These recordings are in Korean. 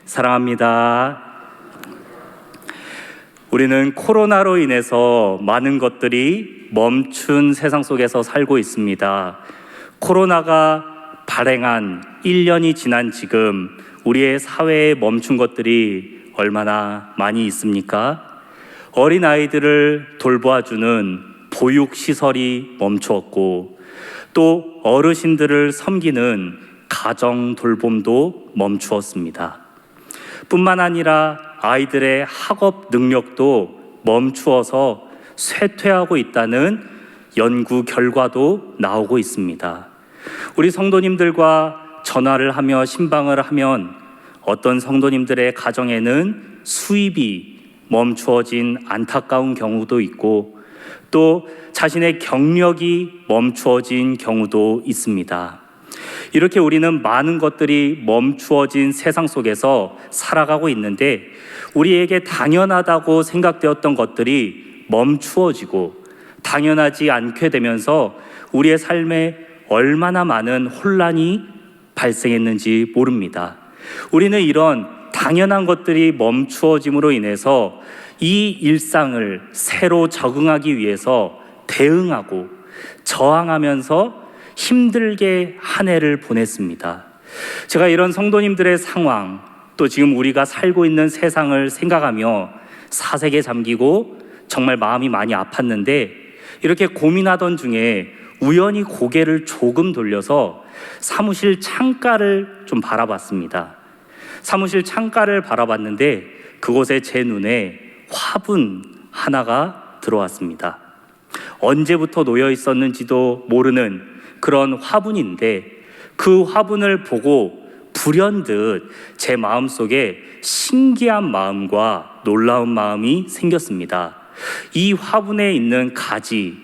사랑합니다. 우리는 코로나로 인해서 많은 것들이 멈춘 세상 속에서 살고 있습니다. 코로나가 발행한 1년이 지난 지금 우리의 사회에 멈춘 것들이 얼마나 많이 있습니까? 어린아이들을 돌보아주는 보육시설이 멈추었고, 또 어르신들을 섬기는 가정 돌봄도 멈추었습니다. 뿐만 아니라 아이들의 학업 능력도 멈추어서 쇠퇴하고 있다는 연구 결과도 나오고 있습니다. 우리 성도님들과 전화를 하며 신방을 하면 어떤 성도님들의 가정에는 수입이 멈추어진 안타까운 경우도 있고, 또 자신의 경력이 멈추어진 경우도 있습니다. 이렇게 우리는 많은 것들이 멈추어진 세상 속에서 살아가고 있는데, 우리에게 당연하다고 생각되었던 것들이 멈추어지고 당연하지 않게 되면서 우리의 삶에 얼마나 많은 혼란이 발생했는지 모릅니다. 우리는 이런 당연한 것들이 멈추어짐으로 인해서 이 일상을 새로 적응하기 위해서 대응하고 저항하면서 힘들게 한 해를 보냈습니다. 제가 이런 성도님들의 상황, 또 지금 우리가 살고 있는 세상을 생각하며 사색에 잠기고 정말 마음이 많이 아팠는데, 이렇게 고민하던 중에 우연히 고개를 조금 돌려서 사무실 창가를 좀 바라봤습니다. 사무실 창가를 바라봤는데 그곳에 제 눈에 화분 하나가 들어왔습니다. 언제부터 놓여 있었는지도 모르는 그런 화분인데, 그 화분을 보고 불현듯 제 마음속에 신기한 마음과 놀라운 마음이 생겼습니다. 이 화분에 있는 가지,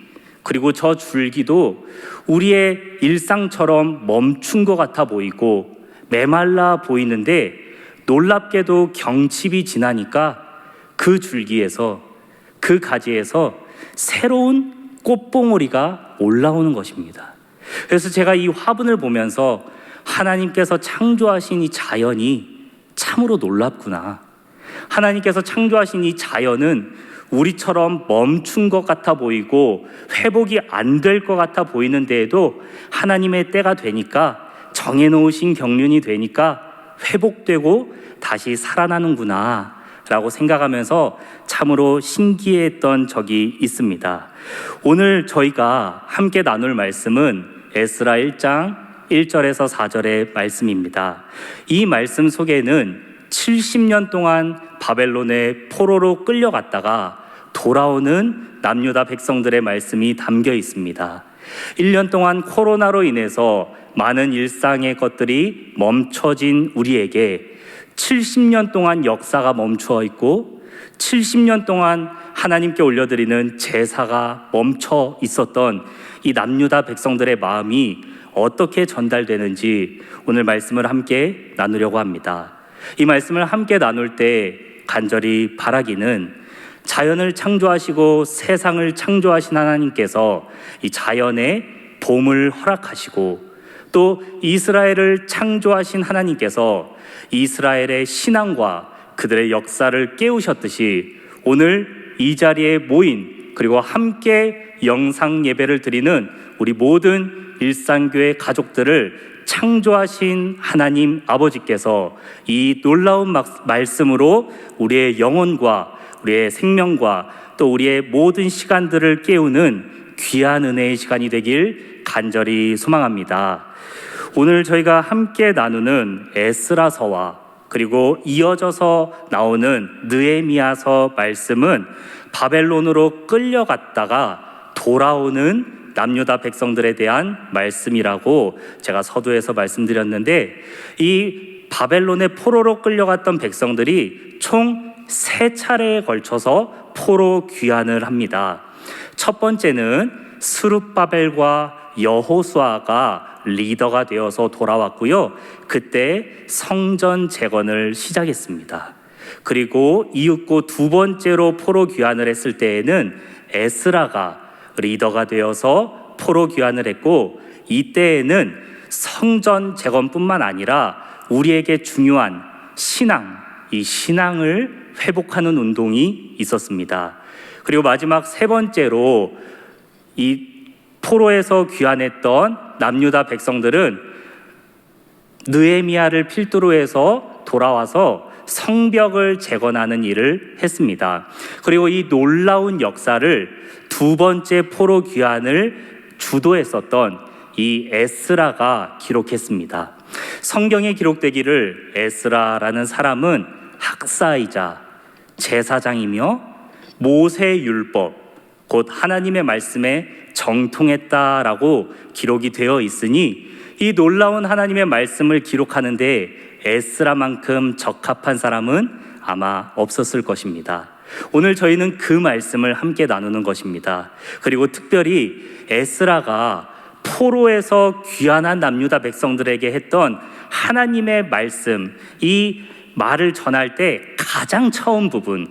그리고 저 줄기도 우리의 일상처럼 멈춘 것 같아 보이고 메말라 보이는데, 놀랍게도 경칩이 지나니까 그 줄기에서, 그 가지에서 새로운 꽃봉오리가 올라오는 것입니다. 그래서 제가 이 화분을 보면서 하나님께서 창조하신 이 자연이 참으로 놀랍구나. 하나님께서 창조하신 이 자연은 우리처럼 멈춘 것 같아 보이고 회복이 안 될 것 같아 보이는 데에도 하나님의 때가 되니까, 정해놓으신 경륜이 되니까 회복되고 다시 살아나는구나 라고 생각하면서 참으로 신기했던 적이 있습니다. 오늘 저희가 함께 나눌 말씀은 에스라 1장 1절에서 4절의 말씀입니다. 이 말씀 속에는 70년 동안 바벨론의 포로로 끌려갔다가 돌아오는 남유다 백성들의 말씀이 담겨 있습니다. 1년 동안 코로나로 인해서 많은 일상의 것들이 멈춰진 우리에게 70년 동안 역사가 멈추어 있고 70년 동안 하나님께 올려드리는 제사가 멈춰 있었던 이 남유다 백성들의 마음이 어떻게 전달되는지 오늘 말씀을 함께 나누려고 합니다. 이 말씀을 함께 나눌 때 간절히 바라기는, 자연을 창조하시고 세상을 창조하신 하나님께서 이 자연에 봄을 허락하시고, 또 이스라엘을 창조하신 하나님께서 이스라엘의 신앙과 그들의 역사를 깨우셨듯이, 오늘 이 자리에 모인, 그리고 함께 영상 예배를 드리는 우리 모든 일상교회 가족들을 창조하신 하나님 아버지께서 이 놀라운 말씀으로 우리의 영혼과 우리의 생명과 또 우리의 모든 시간들을 깨우는 귀한 은혜의 시간이 되길 간절히 소망합니다. 오늘 저희가 함께 나누는 에스라서와 그리고 이어져서 나오는 느헤미야서 말씀은 바벨론으로 끌려갔다가 돌아오는 남유다 백성들에 대한 말씀이라고 제가 서두에서 말씀드렸는데, 이 바벨론의 포로로 끌려갔던 백성들이 총 3차례에 걸쳐서 포로 귀환을 합니다. 첫 번째는 스룹바벨과 여호수아가 리더가 되어서 돌아왔고요. 그때 성전 재건을 시작했습니다. 그리고 이윽고 두 번째로 포로 귀환을 했을 때에는 에스라가 리더가 되어서 포로 귀환을 했고, 이때에는 성전 재건뿐만 아니라 우리에게 중요한 신앙, 이 신앙을 회복하는 운동이 있었습니다. 그리고 마지막 세 번째로 이 포로에서 귀환했던 남유다 백성들은 느헤미야를 필두로 해서 돌아와서 성벽을 재건하는 일을 했습니다. 그리고 이 놀라운 역사를 두 번째 포로 귀환을 주도했었던 이 에스라가 기록했습니다. 성경에 기록되기를 에스라라는 사람은 학사이자 제사장이며 모세 율법, 곧 하나님의 말씀에 정통했다라고 기록이 되어 있으니 이 놀라운 하나님의 말씀을 기록하는데 에스라만큼 적합한 사람은 아마 없었을 것입니다. 오늘 저희는 그 말씀을 함께 나누는 것입니다. 그리고 특별히 에스라가 포로에서 귀환한 남유다 백성들에게 했던 하나님의 말씀, 이 말을 전할 때 가장 처음 부분,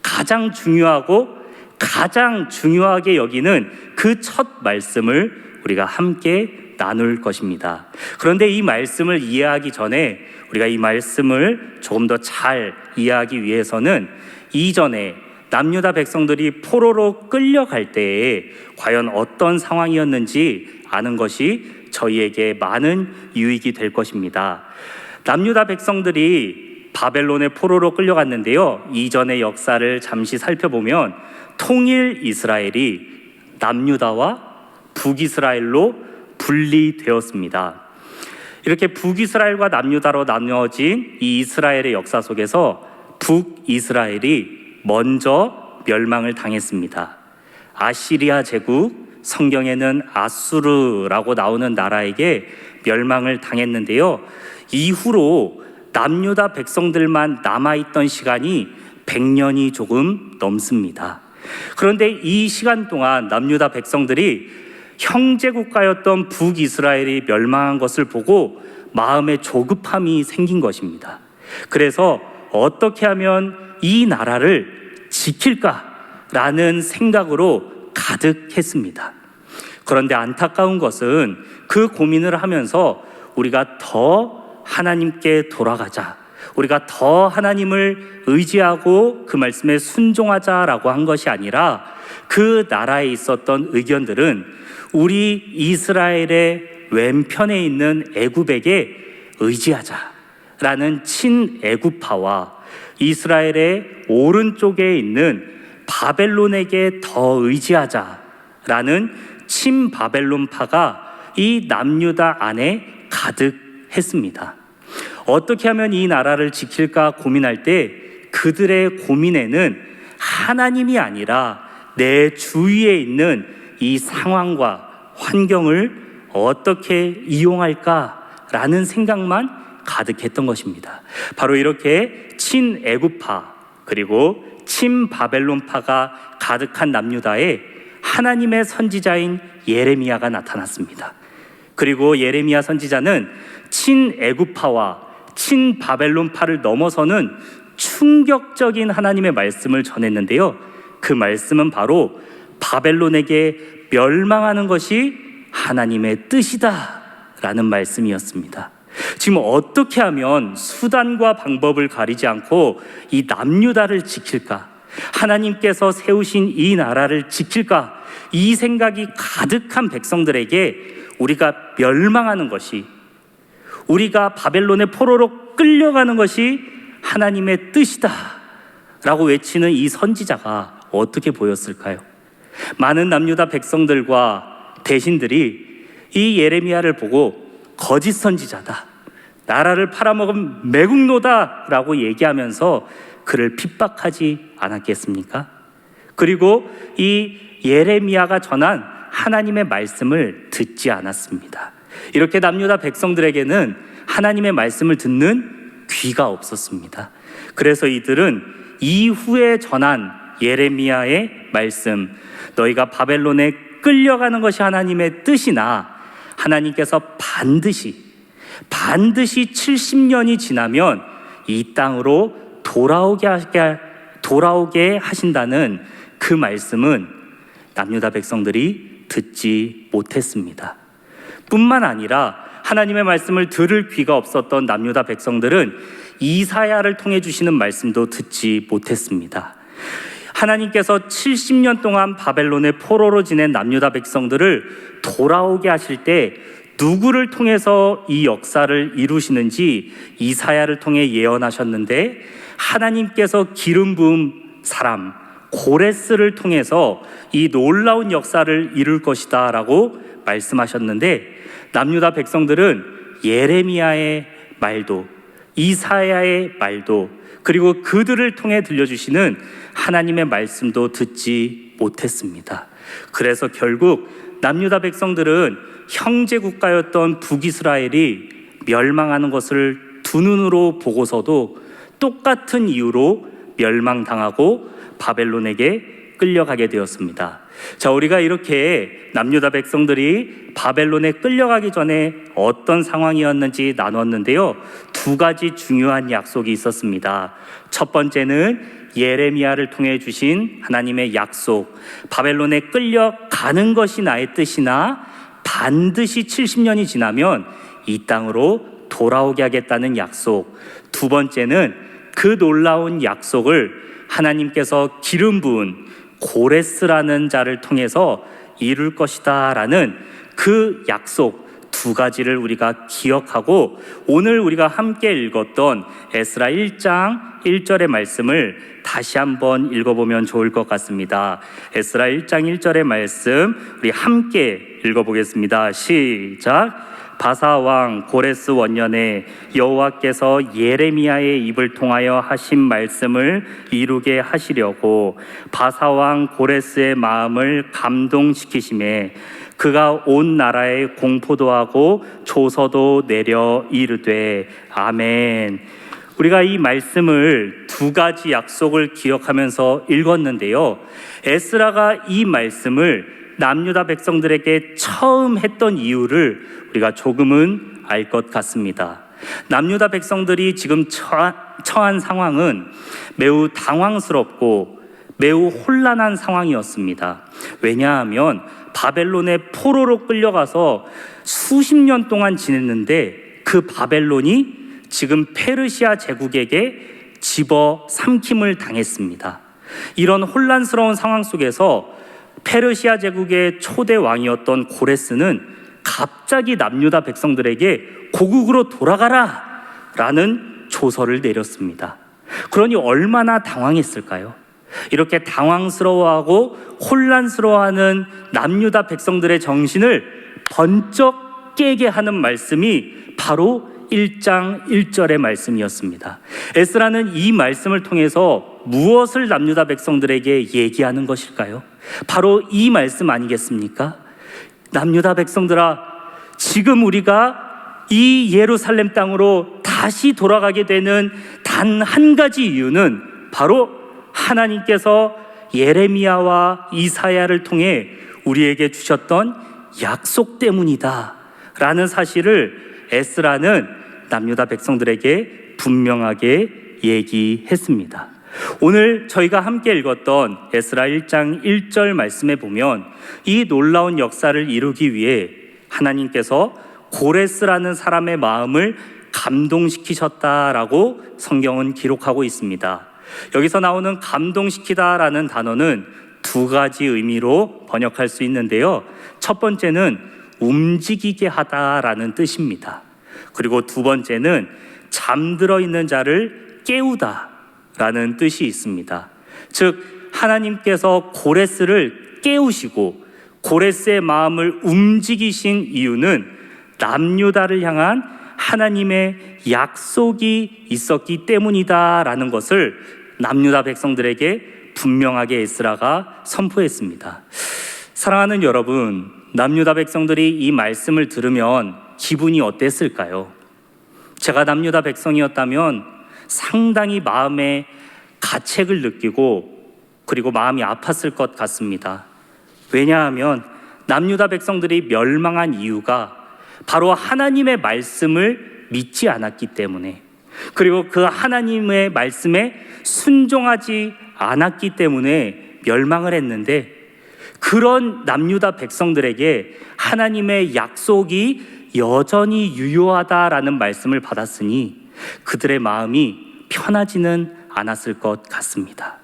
가장 중요하고 가장 중요하게 여기는 그 첫 말씀을 우리가 함께 나눌 것입니다. 그런데 이 말씀을 이해하기 전에 우리가 이 말씀을 조금 더 잘 이해하기 위해서는 이전에 남유다 백성들이 포로로 끌려갈 때에 과연 어떤 상황이었는지 아는 것이 저희에게 많은 유익이 될 것입니다. 남유다 백성들이 바벨론의 포로로 끌려갔는데요, 이전의 역사를 잠시 살펴보면 통일 이스라엘이 남유다와 북이스라엘로 분리되었습니다. 이렇게 북이스라엘과 남유다로 나누어진 이 이스라엘의 역사 속에서 북이스라엘이 먼저 멸망을 당했습니다. 아시리아 제국, 성경에는 아수르라고 나오는 나라에게 멸망을 당했는데요, 이후로 남유다 백성들만 남아있던 시간이 100년이 조금 넘습니다. 그런데 이 시간 동안 남유다 백성들이 형제 국가였던 북이스라엘이 멸망한 것을 보고 마음에 조급함이 생긴 것입니다. 그래서 어떻게 하면 이 나라를 지킬까라는 생각으로 가득했습니다. 그런데 안타까운 것은 그 고민을 하면서 우리가 더 하나님께 돌아가자, 우리가 더 하나님을 의지하고 그 말씀에 순종하자라고 한 것이 아니라 그 나라에 있었던 의견들은 우리 이스라엘의 왼편에 있는 애굽에게 의지하자라는 친애굽파와 이스라엘의 오른쪽에 있는 바벨론에게 더 의지하자라는 친바벨론파가 이 남유다 안에 가득했습니다. 어떻게 하면 이 나라를 지킬까 고민할 때 그들의 고민에는 하나님이 아니라 내 주위에 있는 이 상황과 환경을 어떻게 이용할까라는 생각만 가득했던 것입니다. 바로 이렇게 친애굽파 그리고 친바벨론파가 가득한 남유다에 하나님의 선지자인 예레미야가 나타났습니다. 그리고 예레미야 선지자는 친애굽파와 친바벨론파를 넘어서는 충격적인 하나님의 말씀을 전했는데요, 그 말씀은 바로 바벨론에게 멸망하는 것이 하나님의 뜻이다 라는 말씀이었습니다. 지금 어떻게 하면 수단과 방법을 가리지 않고 이 남유다를 지킬까, 하나님께서 세우신 이 나라를 지킬까, 이 생각이 가득한 백성들에게 우리가 멸망하는 것이, 우리가 바벨론의 포로로 끌려가는 것이 하나님의 뜻이다 라고 외치는 이 선지자가 어떻게 보였을까요? 많은 남유다 백성들과 대신들이 이 예레미야를 보고 거짓 선지자다, 나라를 팔아먹은 매국노다 라고 얘기하면서 그를 핍박하지 않았겠습니까? 그리고 이 예레미야가 전한 하나님의 말씀을 듣지 않았습니다. 이렇게 남유다 백성들에게는 하나님의 말씀을 듣는 귀가 없었습니다. 그래서 이들은 이후에 전한 예레미야의 말씀, 너희가 바벨론에 끌려가는 것이 하나님의 뜻이나 하나님께서 반드시 70년이 지나면 이 땅으로 돌아오게 하신다는 그 말씀은 남유다 백성들이 듣지 못했습니다. 뿐만 아니라 하나님의 말씀을 들을 귀가 없었던 남유다 백성들은 이사야를 통해 주시는 말씀도 듣지 못했습니다. 하나님께서 70년 동안 바벨론의 포로로 지낸 남유다 백성들을 돌아오게 하실 때 누구를 통해서 이 역사를 이루시는지 이사야를 통해 예언하셨는데, 하나님께서 기름 부은 사람 고레스를 통해서 이 놀라운 역사를 이룰 것이다 라고 말씀하셨는데, 남유다 백성들은 예레미야의 말도 이사야의 말도 그리고 그들을 통해 들려주시는 하나님의 말씀도 듣지 못했습니다. 그래서 결국 남유다 백성들은 형제 국가였던 북이스라엘이 멸망하는 것을 두 눈으로 보고서도 똑같은 이유로 멸망당하고 바벨론에게 끌려가게 되었습니다. 자, 우리가 이렇게 남유다 백성들이 바벨론에 끌려가기 전에 어떤 상황이었는지 나눴는데요. 두 가지 중요한 약속이 있었습니다. 첫 번째는 예레미야를 통해 주신 하나님의 약속, 바벨론에 끌려가는 것이 나의 뜻이나 반드시 70년이 지나면 이 땅으로 돌아오게 하겠다는 약속. 두 번째는 그 놀라운 약속을 하나님께서 기름 부은 고레스라는 자를 통해서 이룰 것이다 라는 그 약속 두 가지를 우리가 기억하고, 오늘 우리가 함께 읽었던 에스라 1장 1절의 말씀을 다시 한번 읽어보면 좋을 것 같습니다. 에스라 1장 1절의 말씀 우리 함께 읽어보겠습니다. 시작. 바사왕 고레스 원년에 여호와께서 예레미야의 입을 통하여 하신 말씀을 이루게 하시려고 바사왕 고레스의 마음을 감동시키심에 그가 온 나라에 공포도 하고 조서도 내려 이르되 아멘. 우리가 이 말씀을 두 가지 약속을 기억하면서 읽었는데요. 에스라가 이 말씀을 남유다 백성들에게 처음 했던 이유를 우리가 조금은 알 것 같습니다. 남유다 백성들이 지금 처한 상황은 매우 당황스럽고 매우 혼란한 상황이었습니다. 왜냐하면 바벨론의 포로로 끌려가서 수십 년 동안 지냈는데 그 바벨론이 지금 페르시아 제국에게 집어삼킴을 당했습니다. 이런 혼란스러운 상황 속에서 페르시아 제국의 초대 왕이었던 고레스는 갑자기 남유다 백성들에게 고국으로 돌아가라 라는 조서를 내렸습니다. 그러니 얼마나 당황했을까요? 이렇게 당황스러워하고 혼란스러워하는 남유다 백성들의 정신을 번쩍 깨게 하는 말씀이 바로 1장 1절의 말씀이었습니다. 에스라는 이 말씀을 통해서 무엇을 남유다 백성들에게 얘기하는 것일까요? 바로 이 말씀 아니겠습니까? 남유다 백성들아, 지금 우리가 이 예루살렘 땅으로 다시 돌아가게 되는 단 한 가지 이유는 바로 하나님께서 예레미야와 이사야를 통해 우리에게 주셨던 약속 때문이다 라는 사실을 에스라는 남유다 백성들에게 분명하게 얘기했습니다. 오늘 저희가 함께 읽었던 에스라 1장 1절 말씀에 보면 이 놀라운 역사를 이루기 위해 하나님께서 고레스라는 사람의 마음을 감동시키셨다라고 성경은 기록하고 있습니다. 여기서 나오는 감동시키다라는 단어는 두 가지 의미로 번역할 수 있는데요. 첫 번째는 움직이게 하다라는 뜻입니다. 그리고 두 번째는 잠들어 있는 자를 깨우다 라는 뜻이 있습니다. 즉 하나님께서 고레스를 깨우시고 고레스의 마음을 움직이신 이유는 남유다를 향한 하나님의 약속이 있었기 때문이다 라는 것을 남유다 백성들에게 분명하게 에스라가 선포했습니다. 사랑하는 여러분, 남유다 백성들이 이 말씀을 들으면 기분이 어땠을까요? 제가 남유다 백성이었다면 상당히 마음에 가책을 느끼고 그리고 마음이 아팠을 것 같습니다. 왜냐하면 남유다 백성들이 멸망한 이유가 바로 하나님의 말씀을 믿지 않았기 때문에, 그리고 그 하나님의 말씀에 순종하지 않았기 때문에 멸망을 했는데, 그런 남유다 백성들에게 하나님의 약속이 여전히 유효하다라는 말씀을 받았으니 그들의 마음이 편하지는 않았을 것 같습니다.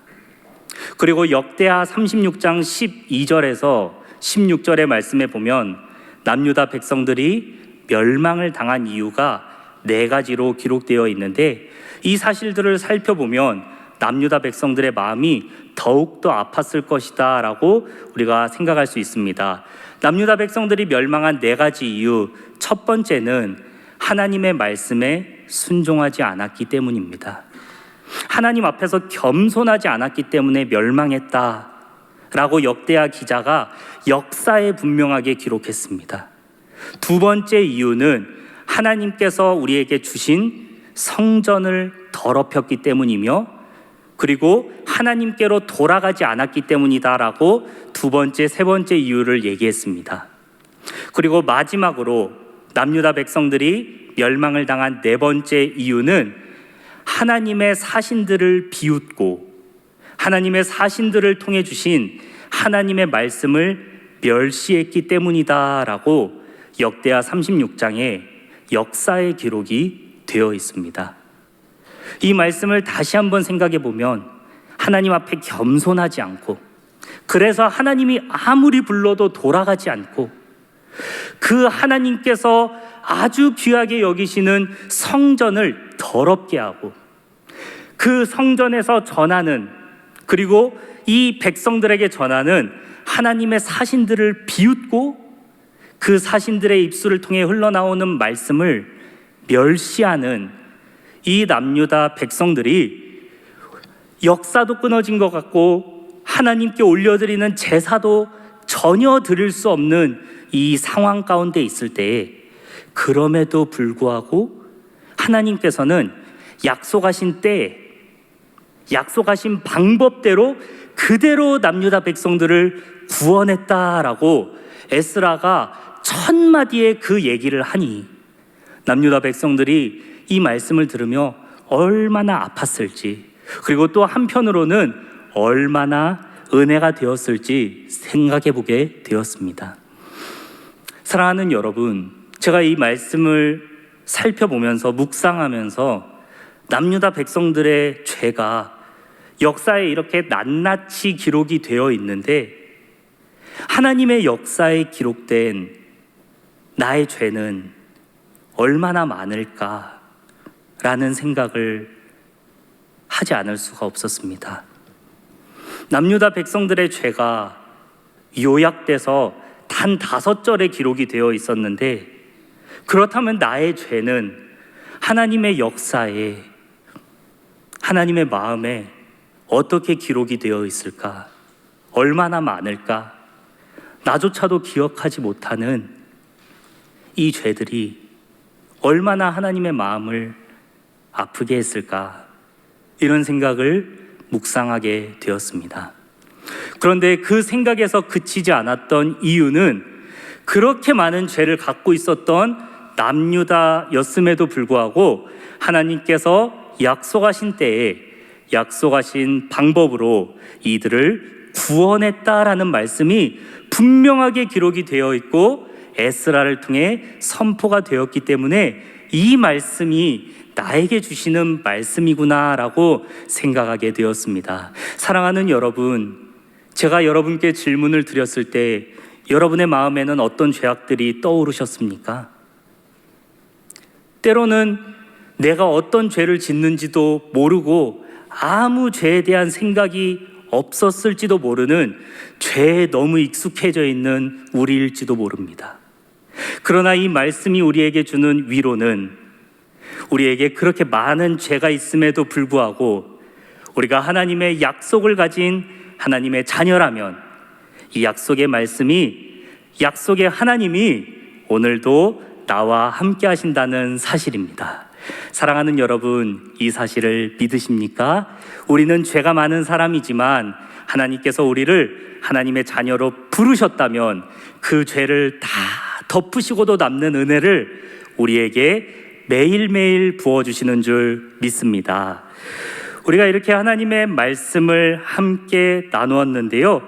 그리고 역대하 36장 12절에서 16절의 말씀에 보면 남유다 백성들이 멸망을 당한 이유가 4가지로 기록되어 있는데, 이 사실들을 살펴보면 남유다 백성들의 마음이 더욱더 아팠을 것이다 라고 우리가 생각할 수 있습니다. 남유다 백성들이 멸망한 4가지 이유, 첫 번째는 하나님의 말씀에 순종하지 않았기 때문입니다. 하나님 앞에서 겸손하지 않았기 때문에 멸망했다 라고 역대하 기자가 역사에 분명하게 기록했습니다. 두 번째 이유는 하나님께서 우리에게 주신 성전을 더럽혔기 때문이며, 그리고 하나님께로 돌아가지 않았기 때문이다라고 두 번째, 세 번째 이유를 얘기했습니다. 그리고 마지막으로 남유다 백성들이 멸망을 당한 4번째 이유는 하나님의 사신들을 비웃고 하나님의 사신들을 통해 주신 하나님의 말씀을 멸시했기 때문이다라고 역대하 36장에 역사의 기록이 되어 있습니다. 이 말씀을 다시 한번 생각해 보면 하나님 앞에 겸손하지 않고, 그래서 하나님이 아무리 불러도 돌아가지 않고, 그 하나님께서 아주 귀하게 여기시는 성전을 더럽게 하고, 그 성전에서 전하는, 그리고 이 백성들에게 전하는 하나님의 사신들을 비웃고 그 사신들의 입술을 통해 흘러나오는 말씀을 멸시하는 이 남유다 백성들이 역사도 끊어진 것 같고 하나님께 올려드리는 제사도 전혀 드릴 수 없는 이 상황 가운데 있을 때에, 그럼에도 불구하고 하나님께서는 약속하신 때에, 약속하신 방법대로 그대로 남유다 백성들을 구원했다라고 에스라가 1000마디의 그 얘기를 하니 남유다 백성들이 이 말씀을 들으며 얼마나 아팠을지, 그리고 또 한편으로는 얼마나 은혜가 되었을지 생각해 보게 되었습니다. 사랑하는 여러분, 제가 이 말씀을 살펴보면서 묵상하면서 남유다 백성들의 죄가 역사에 이렇게 낱낱이 기록이 되어 있는데, 하나님의 역사에 기록된 나의 죄는 얼마나 많을까라는 생각을 하지 않을 수가 없었습니다. 남유다 백성들의 죄가 요약돼서 단 5절의 기록이 되어 있었는데, 그렇다면 나의 죄는 하나님의 역사에, 하나님의 마음에 어떻게 기록이 되어 있을까? 얼마나 많을까? 나조차도 기억하지 못하는 이 죄들이 얼마나 하나님의 마음을 아프게 했을까? 이런 생각을 묵상하게 되었습니다. 그런데 그 생각에서 그치지 않았던 이유는 그렇게 많은 죄를 갖고 있었던 남유다였음에도 불구하고 하나님께서 약속하신 때에 약속하신 방법으로 이들을 구원했다라는 말씀이 분명하게 기록이 되어 있고 에스라를 통해 선포가 되었기 때문에 이 말씀이 나에게 주시는 말씀이구나라고 생각하게 되었습니다. 사랑하는 여러분, 제가 여러분께 질문을 드렸을 때 여러분의 마음에는 어떤 죄악들이 떠오르셨습니까? 때로는 내가 어떤 죄를 짓는지도 모르고 아무 죄에 대한 생각이 없었을지도 모르는 죄에 너무 익숙해져 있는 우리일지도 모릅니다. 그러나 이 말씀이 우리에게 주는 위로는, 우리에게 그렇게 많은 죄가 있음에도 불구하고 우리가 하나님의 약속을 가진 하나님의 자녀라면 이 약속의 말씀이, 약속의 하나님이 오늘도 나와 함께 하신다는 사실입니다. 사랑하는 여러분, 이 사실을 믿으십니까? 우리는 죄가 많은 사람이지만 하나님께서 우리를 하나님의 자녀로 부르셨다면 그 죄를 다 덮으시고도 남는 은혜를 우리에게 매일매일 부어주시는 줄 믿습니다. 우리가 이렇게 하나님의 말씀을 함께 나누었는데요,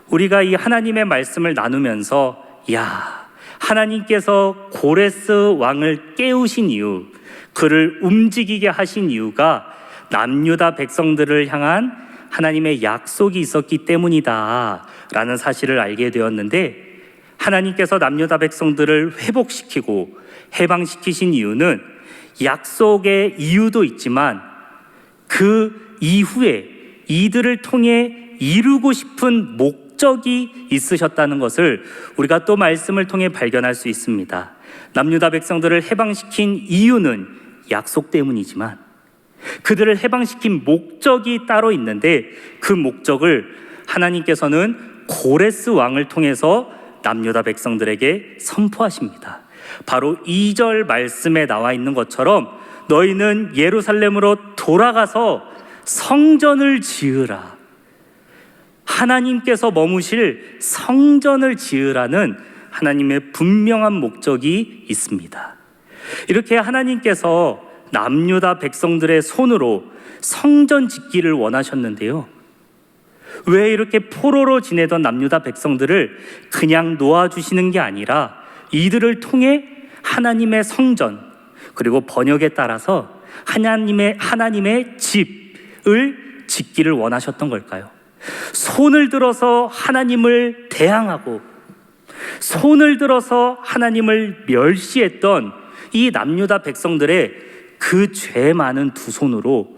우리가 이 하나님의 말씀을 나누면서 하나님께서 고레스 왕을 깨우신 이유, 그를 움직이게 하신 이유가 남유다 백성들을 향한 하나님의 약속이 있었기 때문이다 라는 사실을 알게 되었는데, 하나님께서 남유다 백성들을 회복시키고 해방시키신 이유는 약속의 이유도 있지만 그 이후에 이들을 통해 이루고 싶은 목적이 있으셨다는 것을 우리가 또 말씀을 통해 발견할 수 있습니다. 남유다 백성들을 해방시킨 이유는 약속 때문이지만 그들을 해방시킨 목적이 따로 있는데, 그 목적을 하나님께서는 고레스 왕을 통해서 남유다 백성들에게 선포하십니다. 바로 2절 말씀에 나와 있는 것처럼 너희는 예루살렘으로 돌아가서 성전을 지으라. 하나님께서 머무실 성전을 지으라는 하나님의 분명한 목적이 있습니다. 이렇게 하나님께서 남유다 백성들의 손으로 성전 짓기를 원하셨는데요, 왜 이렇게 포로로 지내던 남유다 백성들을 그냥 놓아주시는 게 아니라 이들을 통해 하나님의 성전, 그리고 번역에 따라서 하나님의 집을 짓기를 원하셨던 걸까요? 손을 들어서 하나님을 대항하고 손을 들어서 하나님을 멸시했던 이 남유다 백성들의 그 죄 많은 두 손으로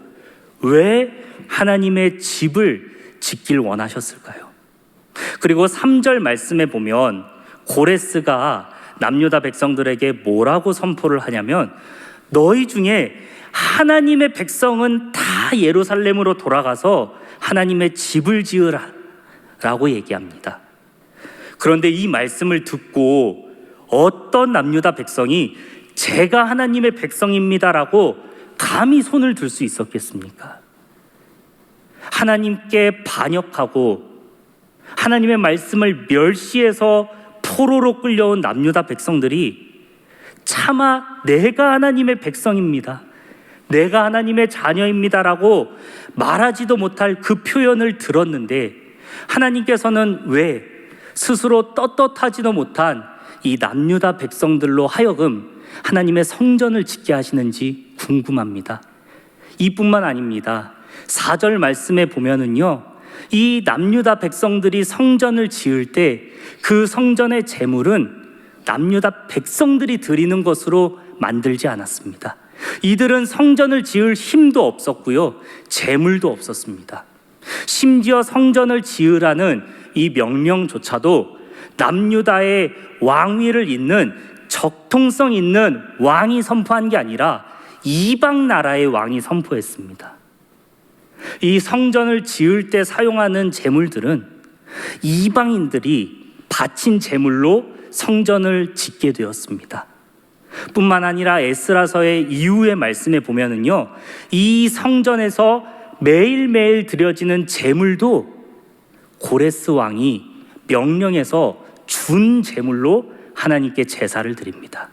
왜 하나님의 집을 짓길 원하셨을까요? 그리고 3절 말씀에 보면 고레스가 남유다 백성들에게 뭐라고 선포를 하냐면, 너희 중에 하나님의 백성은 다 예루살렘으로 돌아가서 하나님의 집을 지으라 라고 얘기합니다. 그런데 이 말씀을 듣고 어떤 남유다 백성이 제가 하나님의 백성입니다라고 감히 손을 들 수 있었겠습니까? 하나님께 반역하고 하나님의 말씀을 멸시해서 포로로 끌려온 남유다 백성들이 차마 내가 하나님의 백성입니다, 내가 하나님의 자녀입니다라고 말하지도 못할 그 표현을 들었는데, 하나님께서는 왜 스스로 떳떳하지도 못한 이 남유다 백성들로 하여금 하나님의 성전을 짓게 하시는지 궁금합니다. 이뿐만 아닙니다. 4절 말씀에 보면은요, 이 남유다 백성들이 성전을 지을 때 그 성전의 제물은 남유다 백성들이 드리는 것으로 만들지 않았습니다. 이들은 성전을 지을 힘도 없었고요, 제물도 없었습니다. 심지어 성전을 지으라는 이 명령조차도 남유다의 왕위를 잇는 적통성 있는 왕이 선포한 게 아니라 이방 나라의 왕이 선포했습니다. 이 성전을 지을 때 사용하는 제물들은 이방인들이 바친 제물로 성전을 짓게 되었습니다. 뿐만 아니라 에스라서의 이후의 말씀에 보면은요, 이 성전에서 매일매일 드려지는 제물도 고레스 왕이 명령해서 준 제물로 하나님께 제사를 드립니다.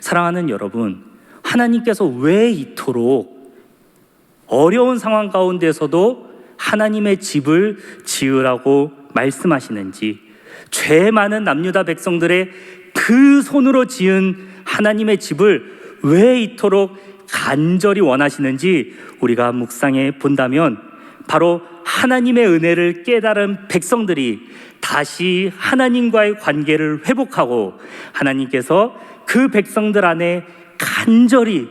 사랑하는 여러분, 하나님께서 왜 이토록 어려운 상황 가운데서도 하나님의 집을 지으라고 말씀하시는지, 죄 많은 남유다 백성들의 그 손으로 지은 하나님의 집을 왜 이토록 간절히 원하시는지 우리가 묵상해 본다면, 바로 하나님의 은혜를 깨달은 백성들이 다시 하나님과의 관계를 회복하고 하나님께서 그 백성들 안에 간절히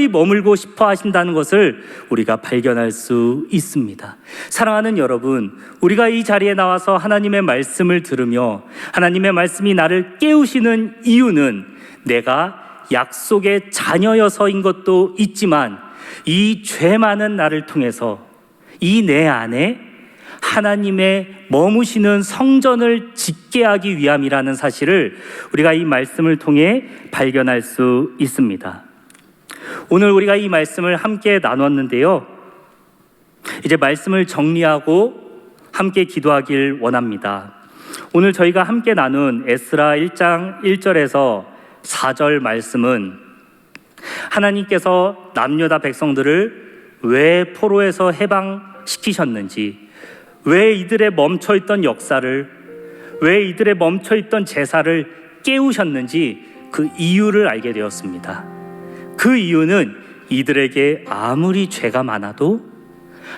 머물고 싶어 하신다는 것을 우리가 발견할 수 있습니다. 사랑하는 여러분, 우리가 이 자리에 나와서 하나님의 말씀을 들으며 하나님의 말씀이 나를 깨우시는 이유는 내가 약속의 자녀여서인 것도 있지만, 이 죄 많은 나를 통해서 이 내 안에 하나님의 머무시는 성전을 짓게 하기 위함이라는 사실을 우리가 이 말씀을 통해 발견할 수 있습니다. 오늘 우리가 이 말씀을 함께 나눴는데요, 이제 말씀을 정리하고 함께 기도하길 원합니다. 오늘 저희가 함께 나눈 에스라 1장 1절에서 4절 말씀은 하나님께서 남유다 백성들을 왜 포로에서 해방시키셨는지, 왜 이들의 멈춰있던 역사를, 왜 이들의 멈춰있던 제사를 깨우셨는지 그 이유를 알게 되었습니다. 그 이유는 이들에게 아무리 죄가 많아도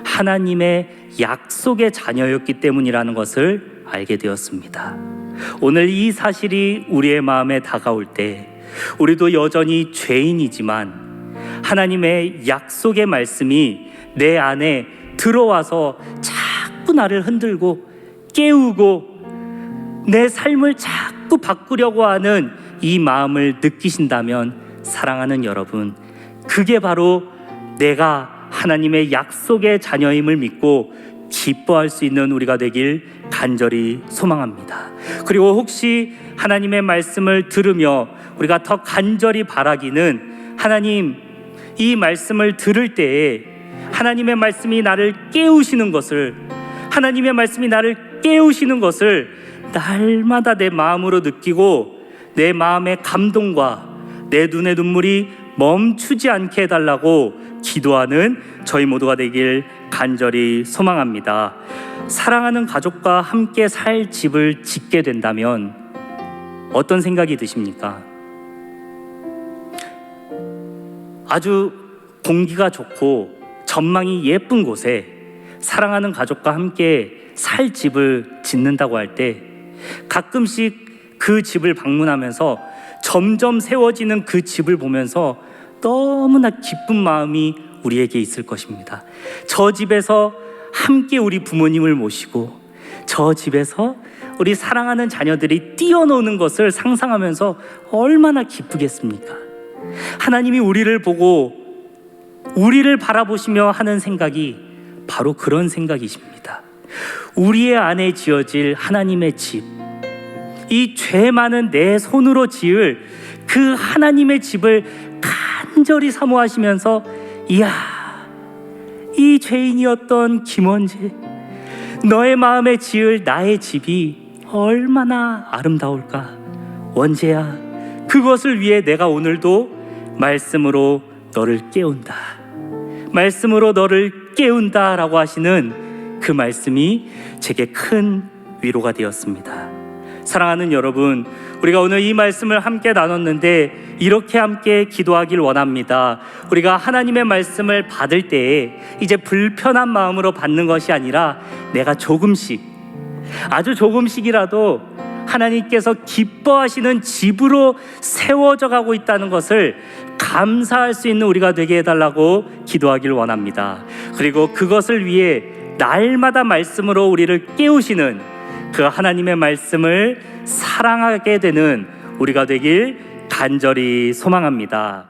하나님의 약속의 자녀였기 때문이라는 것을 알게 되었습니다. 오늘 이 사실이 우리의 마음에 다가올 때 우리도 여전히 죄인이지만 하나님의 약속의 말씀이 내 안에 들어와서 자꾸 나를 흔들고 깨우고 내 삶을 자꾸 바꾸려고 하는 이 마음을 느끼신다면 사랑하는 여러분, 그게 바로 내가 하나님의 약속의 자녀임을 믿고 기뻐할 수 있는 우리가 되길 간절히 소망합니다. 그리고 혹시 하나님의 말씀을 들으며 우리가 더 간절히 바라기는, 하나님, 이 말씀을 들을 때에 하나님의 말씀이 나를 깨우시는 것을, 하나님의 말씀이 나를 깨우시는 것을 날마다 내 마음으로 느끼고 내 마음의 감동과 내 눈의 눈물이 멈추지 않게 해달라고 기도하는 저희 모두가 되길 간절히 소망합니다. 사랑하는 가족과 함께 살 집을 짓게 된다면 어떤 생각이 드십니까? 아주 공기가 좋고 전망이 예쁜 곳에 사랑하는 가족과 함께 살 집을 짓는다고 할 때 가끔씩 그 집을 방문하면서 점점 세워지는 그 집을 보면서 너무나 기쁜 마음이 우리에게 있을 것입니다. 저 집에서 함께 우리 부모님을 모시고 저 집에서 우리 사랑하는 자녀들이 뛰어노는 것을 상상하면서 얼마나 기쁘겠습니까? 하나님이 우리를 보고 우리를 바라보시며 하는 생각이 바로 그런 생각이십니다. 우리의 안에 지어질 하나님의 집, 이 죄 많은 내 손으로 지을 그 하나님의 집을 간절히 사모하시면서, 이야, 이 죄인이었던 김원재, 너의 마음에 지을 나의 집이 얼마나 아름다울까. 원재야, 그것을 위해 내가 오늘도 말씀으로 너를 깨운다, 말씀으로 너를 깨운다 라고 하시는 그 말씀이 제게 큰 위로가 되었습니다. 사랑하는 여러분, 우리가 오늘 이 말씀을 함께 나눴는데 이렇게 함께 기도하길 원합니다. 우리가 하나님의 말씀을 받을 때에 이제 불편한 마음으로 받는 것이 아니라 내가 조금씩, 아주 조금씩이라도 하나님께서 기뻐하시는 집으로 세워져 가고 있다는 것을 감사할 수 있는 우리가 되게 해달라고 기도하길 원합니다. 그리고 그것을 위해 날마다 말씀으로 우리를 깨우시는 그 하나님의 말씀을 사랑하게 되는 우리가 되길 간절히 소망합니다.